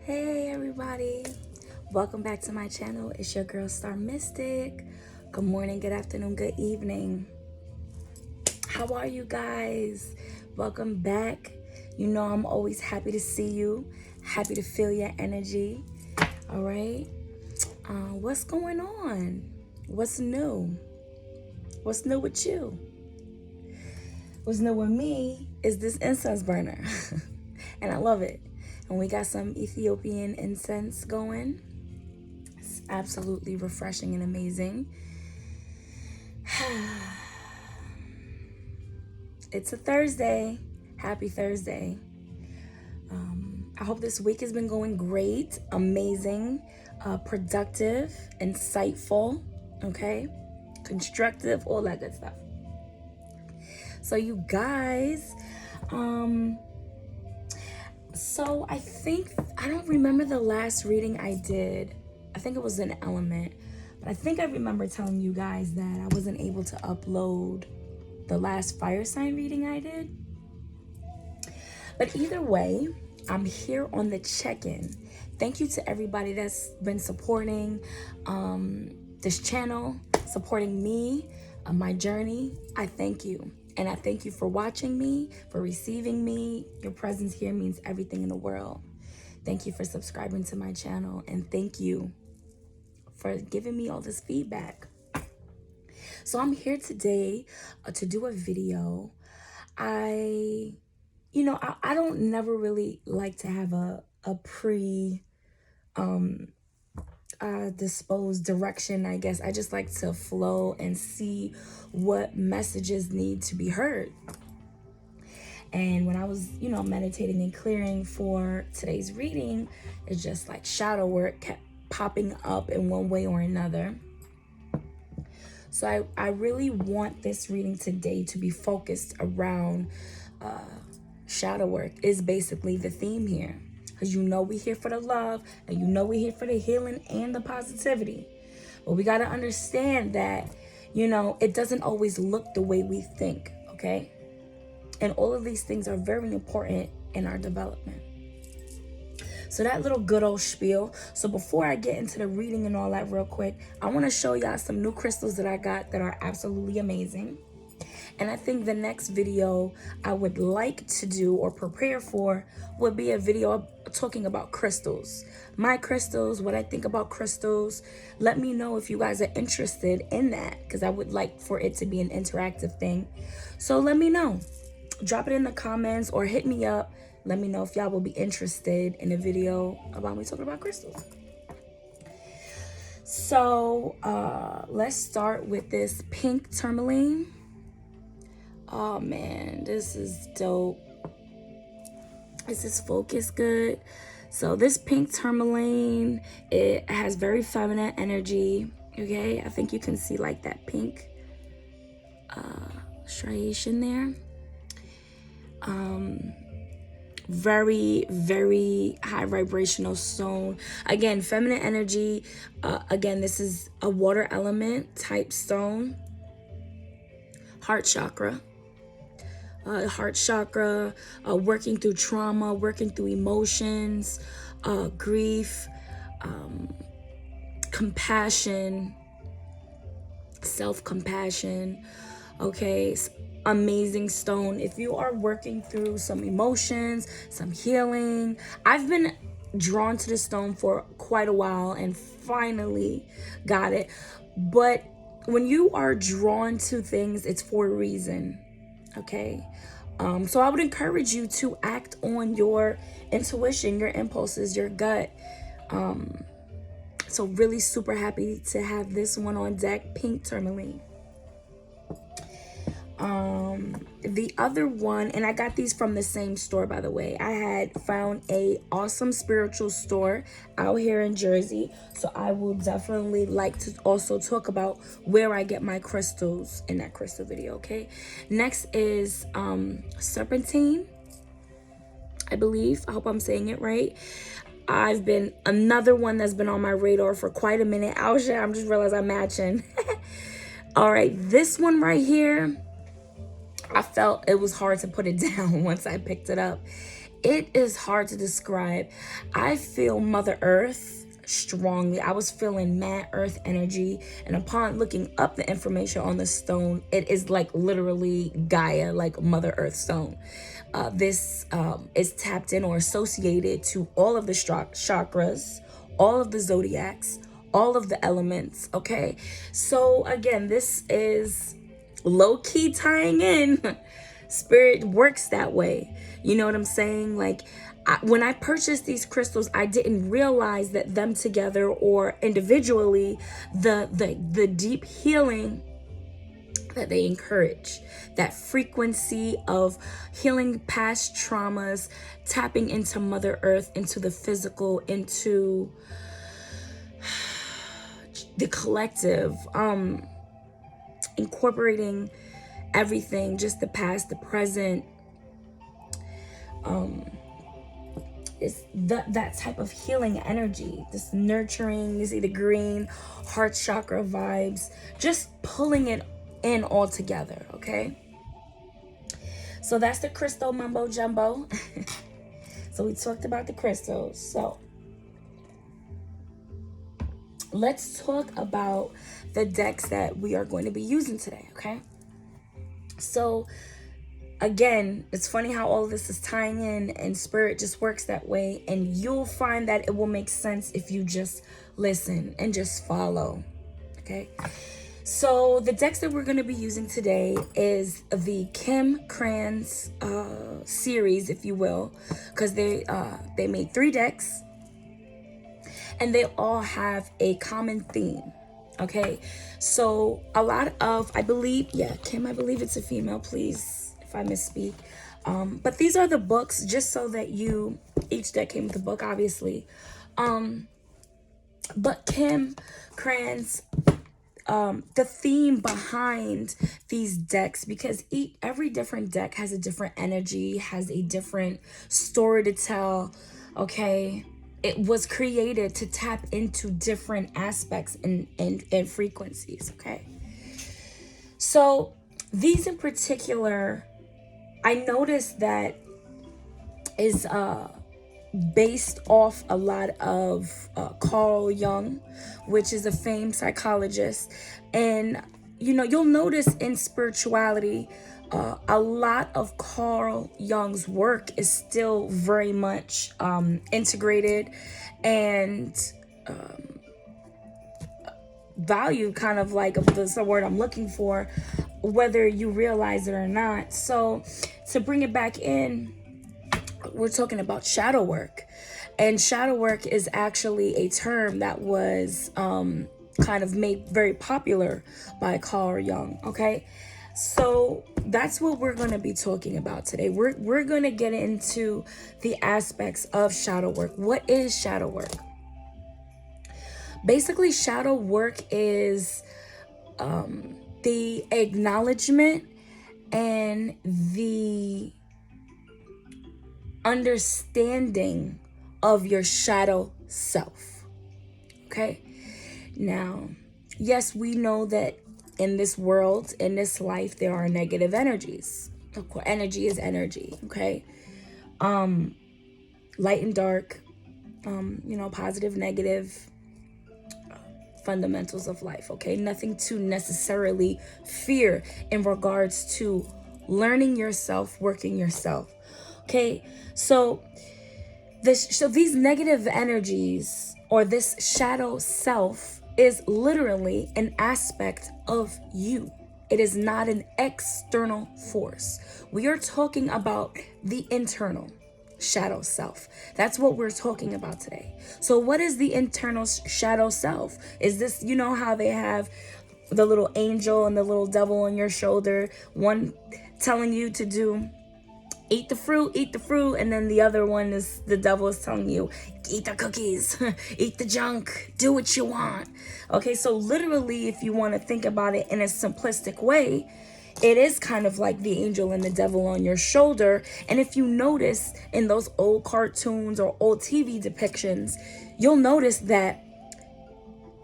Hey everybody, welcome back to my channel. It's your girl Star Mystic. Good morning, good afternoon, good evening. How are you guys? Welcome back. You know I'm always happy to see you, happy to feel your energy. All right, what's going on? What's new? What's new with you? What's new with me is this incense burner and I love it. And we got some Ethiopian incense going. It's absolutely refreshing and amazing. It's a Thursday. Happy Thursday. I hope this week has been going great, amazing, productive, insightful, okay? Constructive, all that good stuff. So you guys, so I don't remember the last reading I did. I think it was an element, but I think I remember telling you guys that I wasn't able to upload the last fire sign reading I did. But either way, I'm here on the check-in. Thank you to everybody that's been supporting this channel, supporting me, my journey. I thank you. And I thank you for watching me, for receiving me. Your presence here means everything in the world. Thank you for subscribing to my channel. And thank you for giving me all this feedback. So I'm here today to do a video. I don't never really like to have a disposed direction, I guess. I just like to flow and see what messages need to be heard. And when I was, meditating and clearing for today's reading, it's just like shadow work kept popping up in one way or another. So I really want this reading today to be focused around shadow work is basically the theme here. Because we're here for the love, and we're here for the healing and the positivity. But we got to understand that, it doesn't always look the way we think, okay? And all of these things are very important in our development. So that little good old spiel. So before I get into the reading and all that real quick, I want to show y'all some new crystals that I got that are absolutely amazing. And I think the next video I would like to do or prepare for would be a video talking about crystals. My crystals, what I think about crystals. Let me know if you guys are interested in that, because I would like for it to be an interactive thing. So let me know. Drop it in the comments or hit me up. Let me know if y'all will be interested in a video about me talking about crystals. So let's start with this pink tourmaline. Oh man, this is dope. Is this focus good? So this pink tourmaline, it has very feminine energy. Okay, I think you can see like that pink striation there. Very, very high vibrational stone. Again, feminine energy. Again, this is a water element type stone. Heart chakra. Working through trauma, working through emotions, grief, compassion, self-compassion. Okay, amazing stone. If you are working through some emotions, some healing, I've been drawn to the stone for quite a while and finally got it. But when you are drawn to things, it's for a reason. Okay, so I would encourage you to act on your intuition, your impulses, your gut. So really super happy to have this one on deck, pink tourmaline. The other one, and I got these from the same store, by the way. I had found a awesome spiritual store out here in Jersey, so I will definitely like to also talk about where I get my crystals in that crystal video. Okay, next is serpentine, I believe. I hope I'm saying it right. I've been another one that's been on my radar for quite a minute. I'm just realized I'm matching. All right, this one right here, I felt it was hard to put it down once I picked it up. It is hard to describe. I feel Mother Earth strongly. I was feeling mad earth energy, and upon looking up the information on the stone, it is like literally Gaia, like Mother Earth stone. This is tapped in or associated to all of the chakras, all of the zodiacs, all of the elements. Okay, so again, this is low-key tying in. Spirit works that way. You know what I'm saying? Like, when I purchased these crystals, I didn't realize that them together or individually, the deep healing that they encourage, that frequency of healing past traumas, tapping into Mother Earth, into the physical, into the collective, incorporating everything, just the past, the present, is that type of healing energy, this nurturing, you see the green heart chakra vibes, just pulling it in all together. Okay, so that's the crystal mumbo jumbo. So we talked about the crystals, so let's talk about the decks that we are going to be using today. Okay, so again, it's funny how all of this is tying in, and Spirit just works that way, and you'll find that it will make sense if you just listen and just follow. Okay, so the decks that we're going to be using today is the Kim Krans series, if you will, because they made 3 decks, and they all have a common theme. Okay, so a lot of, I believe, yeah, Kim, I believe it's a female, please if I misspeak, but these are the books, just so that each deck came with a book, obviously, but Kim Krans, the theme behind these decks, because every different deck has a different energy, has a different story to tell. Okay, it was created to tap into different aspects and frequencies. Okay, so these in particular, I noticed that is based off a lot of Carl Jung, which is a famed psychologist. And, you'll notice in spirituality, a lot of Carl Jung's work is still very much integrated and valued, kind of like, that's the word I'm looking for, whether you realize it or not. So to bring it back in, we're talking about shadow work, and shadow work is actually a term that was kind of made very popular by Carl Jung. Okay, so that's what we're going to be talking about today. We're going to get into the aspects of shadow work. What is shadow work? Basically, shadow work is the acknowledgement and the understanding of your shadow self. Okay, now, yes, we know that in this world, in this life, there are negative energies. Of course, energy is energy. Okay, light and dark, positive, negative, fundamentals of life. Okay, nothing to necessarily fear in regards to learning yourself, working yourself. Okay, so these negative energies, or this shadow self, is literally an aspect of you. It is not an external force. We are talking about the internal shadow self. That's what we're talking about today. So what is the internal shadow self? Is this, how they have the little angel and the little devil on your shoulder, one telling you to do eat the fruit, and then the other one is the devil is telling you, eat the cookies, eat the junk, do what you want. Okay, so literally, if you want to think about it in a simplistic way, it is kind of like the angel and the devil on your shoulder. And if you notice in those old cartoons or old TV depictions, you'll notice that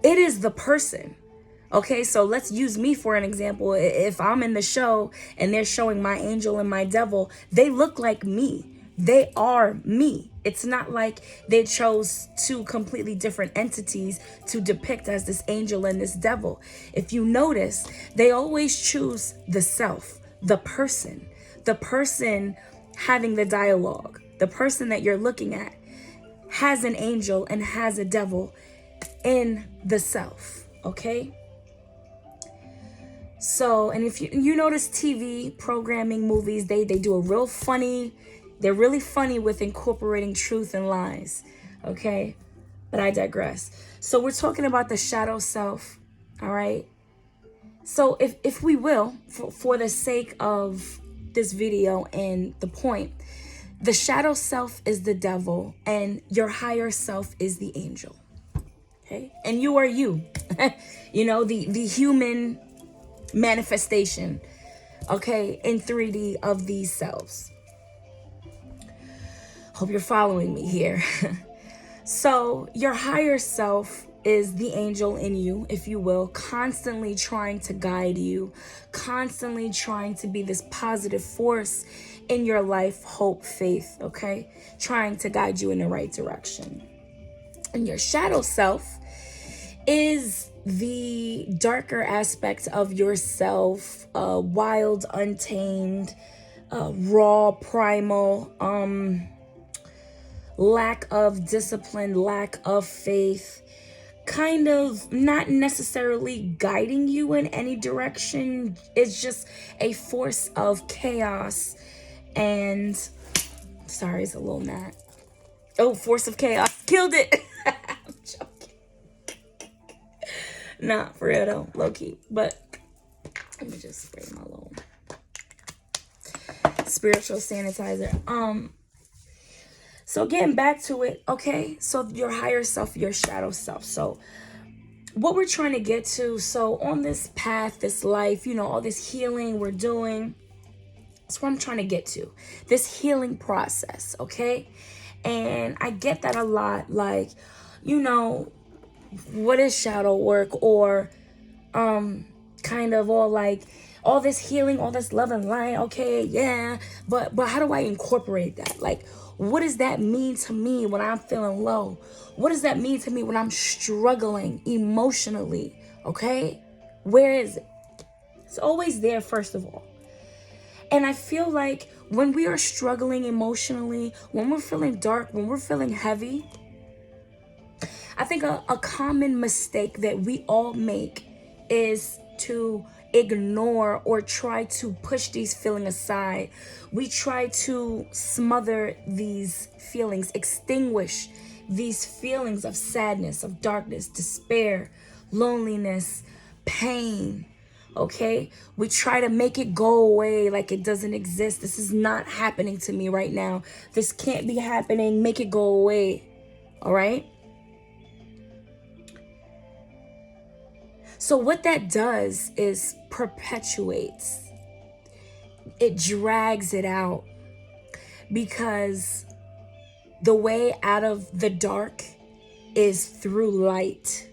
it is the person. Okay, so let's use me for an example. If I'm in the show and they're showing my angel and my devil, they look like me. They are me. It's not like they chose two completely different entities to depict as this angel and this devil. If you notice, they always choose the self, the person having the dialogue, the person that you're looking at has an angel and has a devil in the self, okay? So, and if you notice TV programming, movies, they do a real funny, they're really funny with incorporating truth and lies, okay? But I digress. So we're talking about the shadow self, all right? So if we will, for the sake of this video and the point, the shadow self is the devil and your higher self is the angel, okay? And you are you, you know, the human manifestation, okay, in 3D of these selves. Hope you're following me here. So your higher self is the angel in you, if you will, constantly trying to guide you, constantly trying to be this positive force in your life, hope, faith, okay? Trying to guide you in the right direction. And your shadow self is the darker aspect of yourself, wild, untamed, raw, primal, lack of discipline, lack of faith, kind of not necessarily guiding you in any direction. It's just a force of chaos and, sorry, it's a little gnat. Oh, force of chaos. Killed it. I'm joking. Not for real though, low key. But let me just spray my little spiritual sanitizer. So getting back to it, okay? So your higher self, your shadow self. So what we're trying to get to, so on this path, this life, you know, all this healing we're doing, that's what I'm trying to get to. This healing process, okay? And I get that a lot, like, you know, what is shadow work, or kind of all like all this healing, all this love and light, okay, yeah, but how do I incorporate that? Like, what does that mean to me when I'm feeling low? What does that mean to me when I'm struggling emotionally? Okay, where is it? It's always there, first of all. And I feel like when we are struggling emotionally, when we're feeling dark, when we're feeling heavy, I think a common mistake that we all make is to ignore or try to push these feelings aside. We try to smother these feelings, extinguish these feelings of sadness, of darkness, despair, loneliness, pain. Okay, we try to make it go away like it doesn't exist. This is not happening to me right now. This can't be happening. Make it go away. All right. So what that does is perpetuates. It drags it out, because the way out of the dark is through light.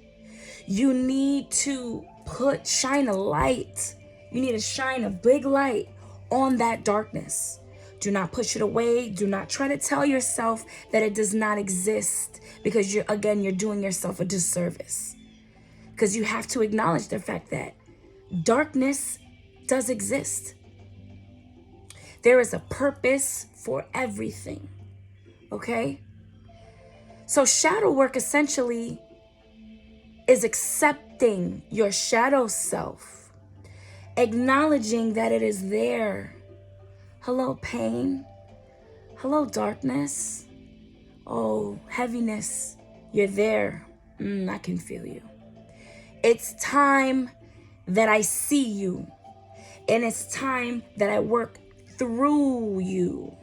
You need to shine a light. You need to shine a big light on that darkness. Do not push it away. Do not try to tell yourself that it does not exist, because you're doing yourself a disservice. Because you have to acknowledge the fact that darkness does exist. There is a purpose for everything, okay? So shadow work essentially is accepting your shadow self, acknowledging that it is there. Hello, pain. Hello, darkness. Oh, heaviness. You're there. I can feel you. It's time that I see you, and it's time that I work through you,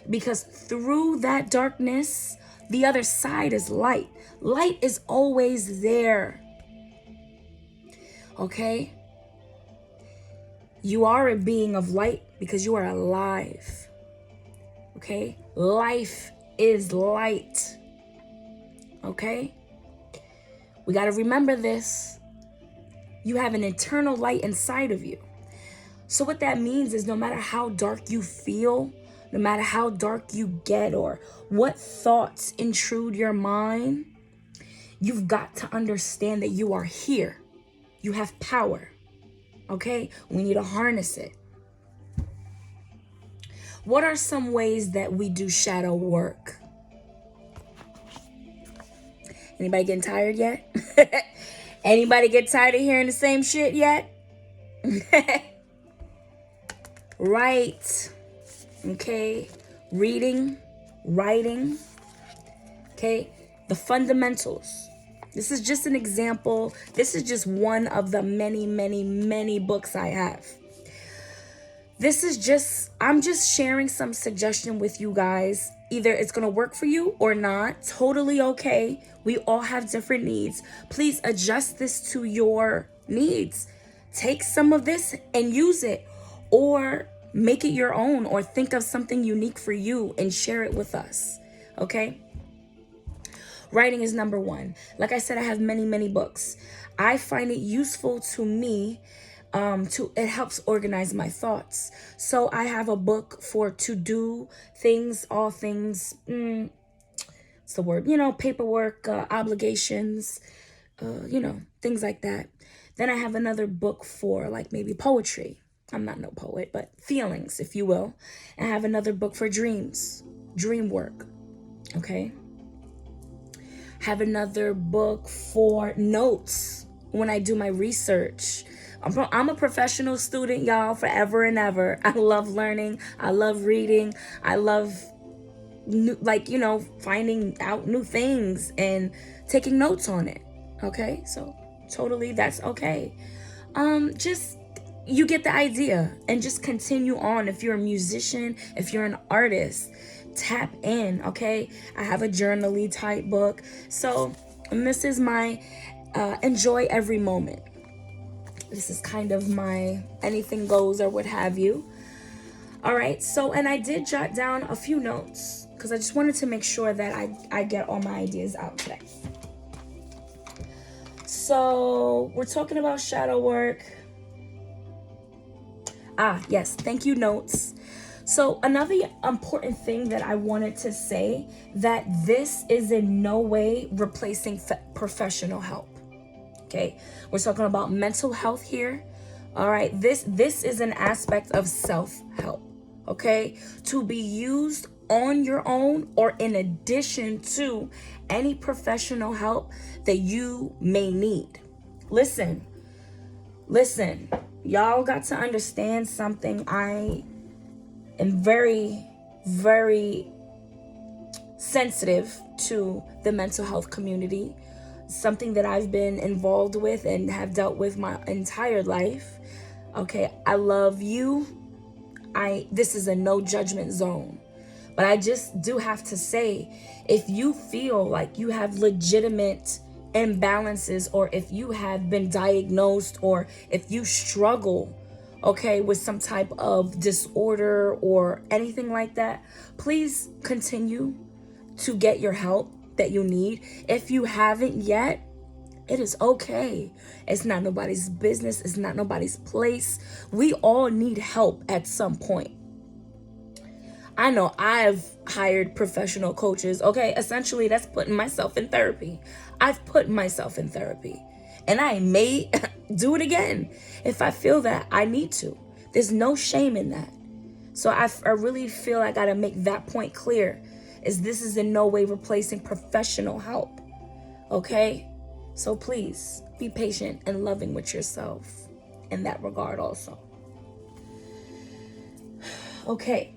because through that darkness, the other side is light. Light is always there. Okay? You are a being of light because you are alive. Okay? Life is light. Okay? We got to remember this. You have an eternal light inside of you. So what that means is no matter how dark you feel, no matter how dark you get or what thoughts intrude your mind, you've got to understand that you are here. You have power. Okay? We need to harness it. What are some ways that we do shadow work? Anybody getting tired yet? Anybody get tired of hearing the same shit yet? Right. Okay. Reading, writing. Okay. The fundamentals. This is just an example. This is just one of the many, many, many books I have. I'm just sharing some suggestion with you guys. Either it's going to work for you or not. Totally okay. We all have different needs. Please adjust this to your needs. Take some of this and use it, or make it your own, or think of something unique for you and share it with us. Okay? Writing is number one. Like I said, I have many, many books. I find it useful to me. It helps organize my thoughts. So I have a book for to do things, all things, what's the word? Paperwork, obligations, things like that. Then I have another book for like maybe poetry. I'm not no poet, but feelings, if you will. And I have another book for dreams, dream work. Okay. Have another book for notes when I do my research. I'm a professional student, y'all, forever and ever. I love learning. I love reading. I love, finding out new things and taking notes on it. Okay, so totally, that's okay. Just, you get the idea, and just continue on. If you're a musician, if you're an artist, tap in. Okay, I have a journaly type book. So, and this is my enjoy every moment. This is kind of my anything goes or what have you. All right, so, and I did jot down a few notes because I just wanted to make sure that I get all my ideas out today. So we're talking about shadow work. Yes, thank you, notes. So another important thing that I wanted to say, that this is in no way replacing professional help. Okay, we're talking about mental health here. All right, this is an aspect of self-help. Okay, to be used on your own or in addition to any professional help that you may need. Listen, y'all got to understand something. I am very, very sensitive to the mental health community. Something that I've been involved with and have dealt with my entire life. Okay, I love you. This is a no judgment zone. But I just do have to say, if you feel like you have legitimate imbalances, or if you have been diagnosed, or if you struggle, okay, with some type of disorder or anything like that, please continue to get your help that you need. If you haven't yet, it is okay. It's not nobody's business. It's not nobody's place. We all need help at some point. I know I've hired professional coaches. Okay, essentially that's putting myself in therapy. I've put myself in therapy, and I may do it again if I feel that I need to. There's no shame in that. So I really feel I gotta make that point clear, is this is in no way replacing professional help. Okay? So please be patient and loving with yourself in that regard also. Okay.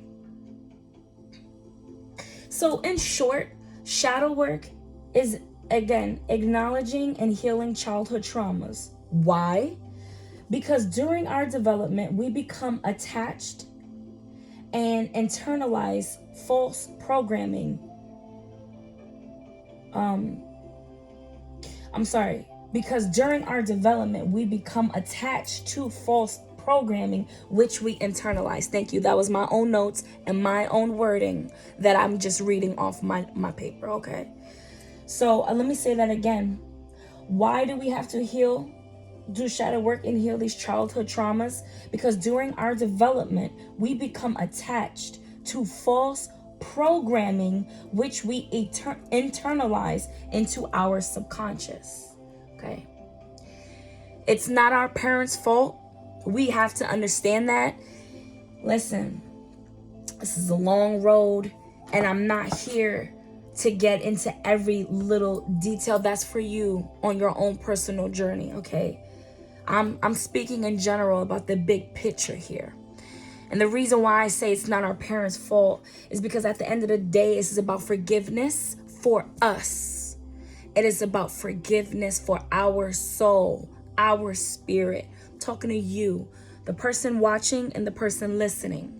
So in short, shadow work is, again, acknowledging and healing childhood traumas. Why? Because during our development, we become attached and internalize false programming. Because during our development, we become attached to false programming, which we internalize. Thank you. That was my own notes and my own wording that I'm just reading off my paper, okay? So let me say that again. Why do we have to do shadow work and heal these childhood traumas? Because during our development, we become attached to false programming, which we internalize into our subconscious. Okay? It's not our parents' fault. We have to understand that. Listen, this is a long road, and I'm not here to get into every little detail. That's for you on your own personal journey, okay? I'm speaking in general about the big picture here. And the reason why I say it's not our parents' fault is because at the end of the day, this is about forgiveness for us. It is about forgiveness for our soul, our spirit. I'm talking to you, the person watching and the person listening.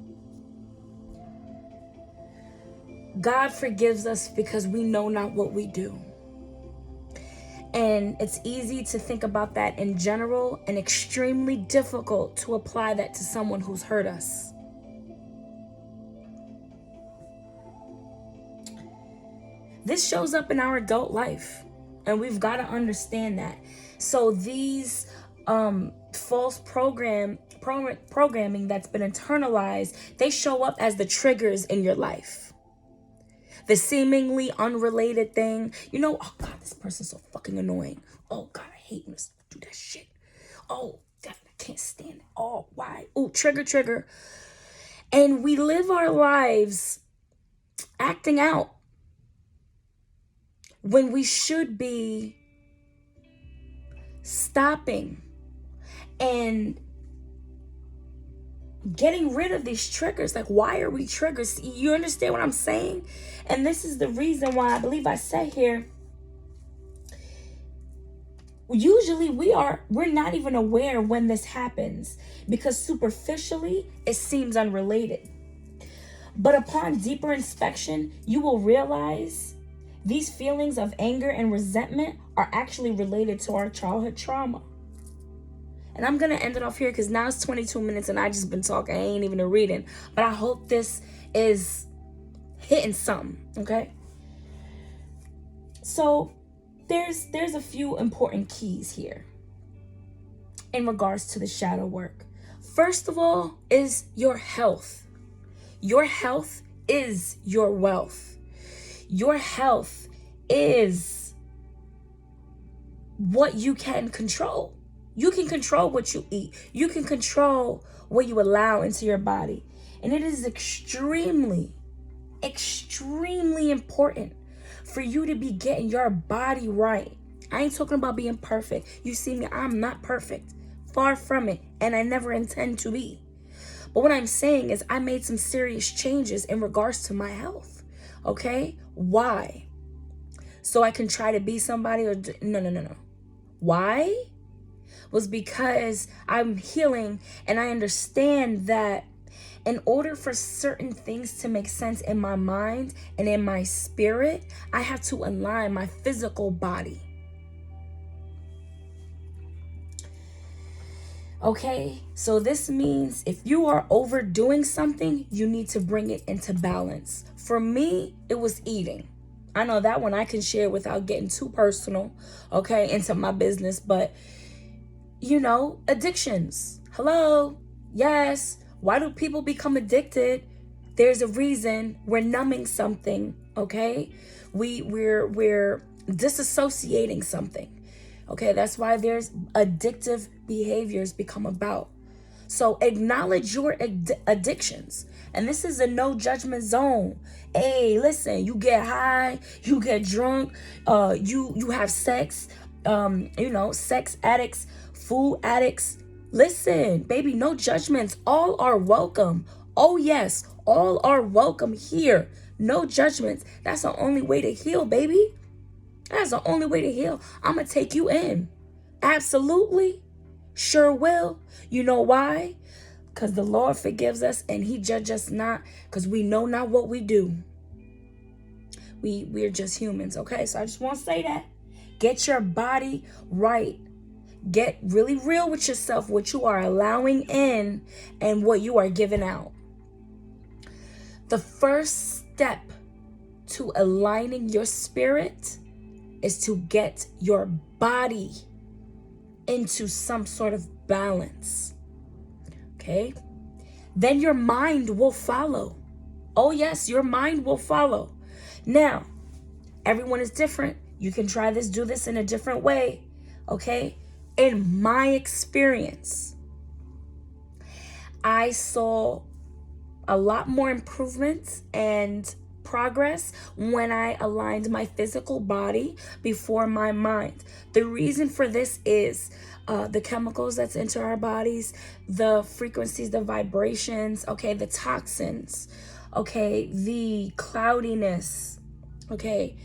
God forgives us because we know not what we do. And it's easy to think about that in general and extremely difficult to apply that to someone who's hurt us. This shows up in our adult life, and we've got to understand that. So these false programming that's been internalized, they show up as the triggers in your life. The seemingly unrelated thing. You know, oh God, this person's so fucking annoying. Oh God, I hate him to do that shit. Oh God, I can't stand it. Oh, why? Oh, trigger. And we live our lives acting out when we should be stopping and getting rid of these triggers. Like, why are we triggers? You understand what I'm saying? And this is the reason why I believe I said here, usually we're not even aware when this happens, because superficially it seems unrelated. But upon deeper inspection, you will realize these feelings of anger and resentment are actually related to our childhood trauma. And I'm going to end it off here because now it's 22 minutes and I just been talking. I ain't even reading. But I hope this is hitting something, okay? So there's a few important keys here in regards to the shadow work. First of all is your health. Your health is your wealth. Your health is what you can control. You can control what you eat. You can control what you allow into your body. And it is extremely important for you to be getting your body right. I ain't talking about being perfect. You see me, I'm not perfect. Far from it. And I never intend to be. But what I'm saying is I made some serious changes in regards to my health. Okay? Why? So I can try to be somebody or... No. Why? Was because I'm healing and I understand that in order for certain things to make sense in my mind and in my spirit, I have to align my physical body. Okay, so this means if you are overdoing something, you need to bring it into balance. For me, it was eating. I know that one I can share without getting too personal, okay, into my business, but you know, addictions. Hello? Yes. Why do people become addicted? There's a reason. We're numbing something, okay? We're disassociating something. Okay, that's why there's addictive behaviors become about. So acknowledge your addictions. And this is a no judgment zone. Hey, listen, you get high, you get drunk, you have sex, sex addicts, food addicts. Listen, baby, no judgments. All are welcome. Oh yes, all are welcome here. No judgments. That's the only way to heal, baby. That's the only way to heal. I'm going to take you in. Absolutely. Sure will. You know why? Because the Lord forgives us and he judges us not, because we know not what we do. We're just humans, okay? So I just want to say that. Get your body right. Get really real with yourself, what you are allowing in and what you are giving out. The first step to aligning your spirit is to get your body into some sort of balance. Okay? Then your mind will follow. Oh yes, your mind will follow. Now, everyone is different. You can try this, do this in a different way, okay? In my experience, I saw a lot more improvements and progress when I aligned my physical body before my mind. The reason for this is the chemicals that's into our bodies, the frequencies, the vibrations, okay, the toxins, okay, the cloudiness, okay,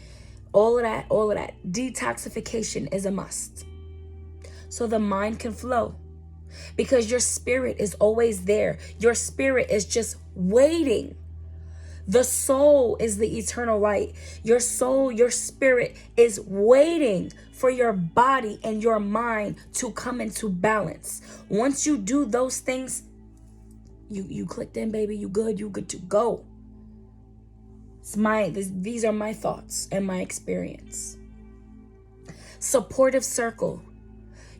all of that. Detoxification is a must. So the mind can flow. Because your spirit is always there. Your spirit is just waiting. The soul is the eternal light. Your soul, your spirit is waiting for your body and your mind to come into balance. Once you do those things, you clicked in, baby. You good to go. These are my thoughts and my experience. Supportive circle.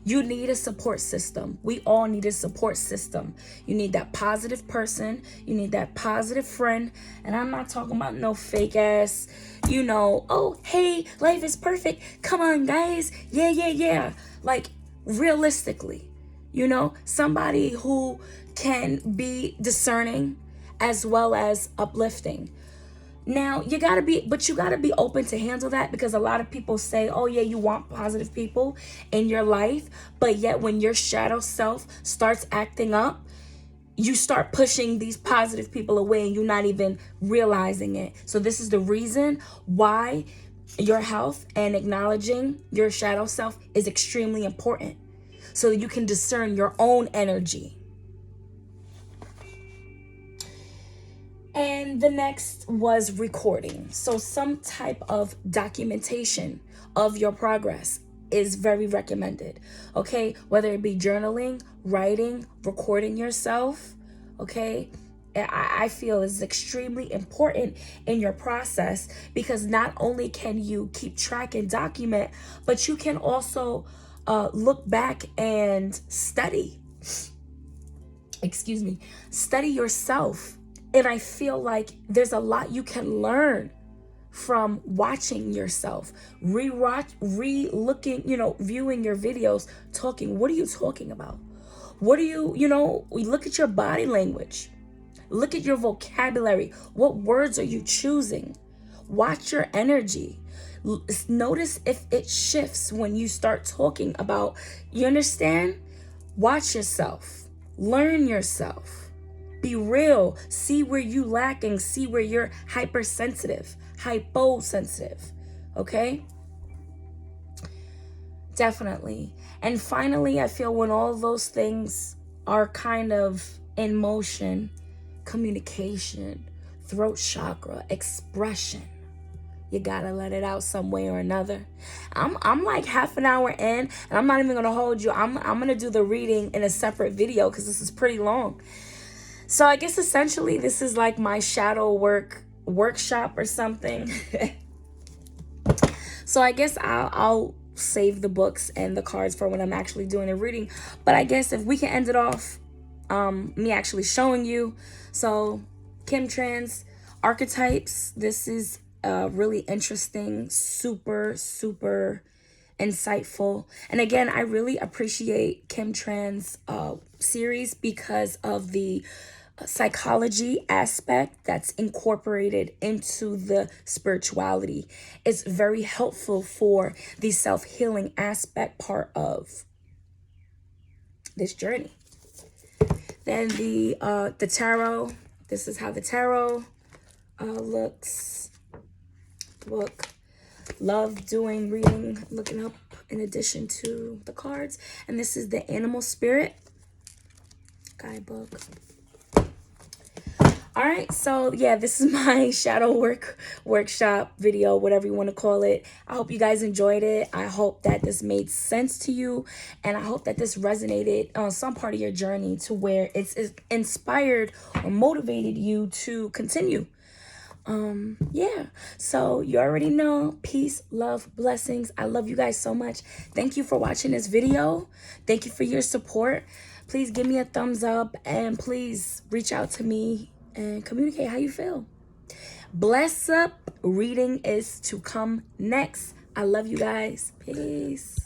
You need a support system. We all need a support system. You need that positive person. You need that positive friend. And I'm not talking about no fake ass, oh, hey, life is perfect. Come on, guys. Yeah. Like, realistically, somebody who can be discerning as well as uplifting. Now, you gotta be open to handle that, because a lot of people say, oh yeah, you want positive people in your life, but yet when your shadow self starts acting up, you start pushing these positive people away and you're not even realizing it. So this is the reason why your health and acknowledging your shadow self is extremely important, so that you can discern your own energy. And the next was recording. So some type of documentation of your progress is very recommended. Okay, whether it be journaling, writing, recording yourself. Okay, I feel is extremely important in your process, because not only can you keep track and document, but you can also look back and study. Study yourself. And I feel like there's a lot you can learn from watching yourself, re-looking, viewing your videos, talking. What are you talking about? What do you look at your body language. Look at your vocabulary. What words are you choosing? Watch your energy. Notice if it shifts when you start talking about, you understand? Watch yourself. Learn yourself. Be real. See where you lacking. See where you're hypersensitive, okay? Definitely. And finally, I feel when all those things are kind of in motion, communication, throat chakra, expression, you gotta let it out some way or another. I'm like half an hour in, and I'm not even gonna hold you. I'm gonna do the reading in a separate video because this is pretty long. So I guess essentially this is like my shadow workshop or something. So I guess I'll save the books and the cards for when I'm actually doing a reading. But I guess if we can end it off, me actually showing you. So Kim Trans archetypes. This is really interesting, super insightful. And again, I really appreciate Kim Tran's series because of the psychology aspect that's incorporated into the spirituality. It's very helpful for the self-healing aspect part of this journey. Then the tarot. This is how the tarot looks. Book. Love doing reading, looking up in addition to the cards. And this is the animal spirit guidebook. All right, so yeah, this is my shadow workshop video, whatever you want to call it. I hope you guys enjoyed it. I hope that this made sense to you, and I hope that this resonated on some part of your journey to where it's inspired or motivated you to continue. Yeah, so you already know. Peace, love, blessings. I love you guys so much. Thank you for watching this video. Thank you for your support. Please give me a thumbs up, and please reach out to me and communicate how you feel. Bless up reading is to come next. I love you guys. Peace.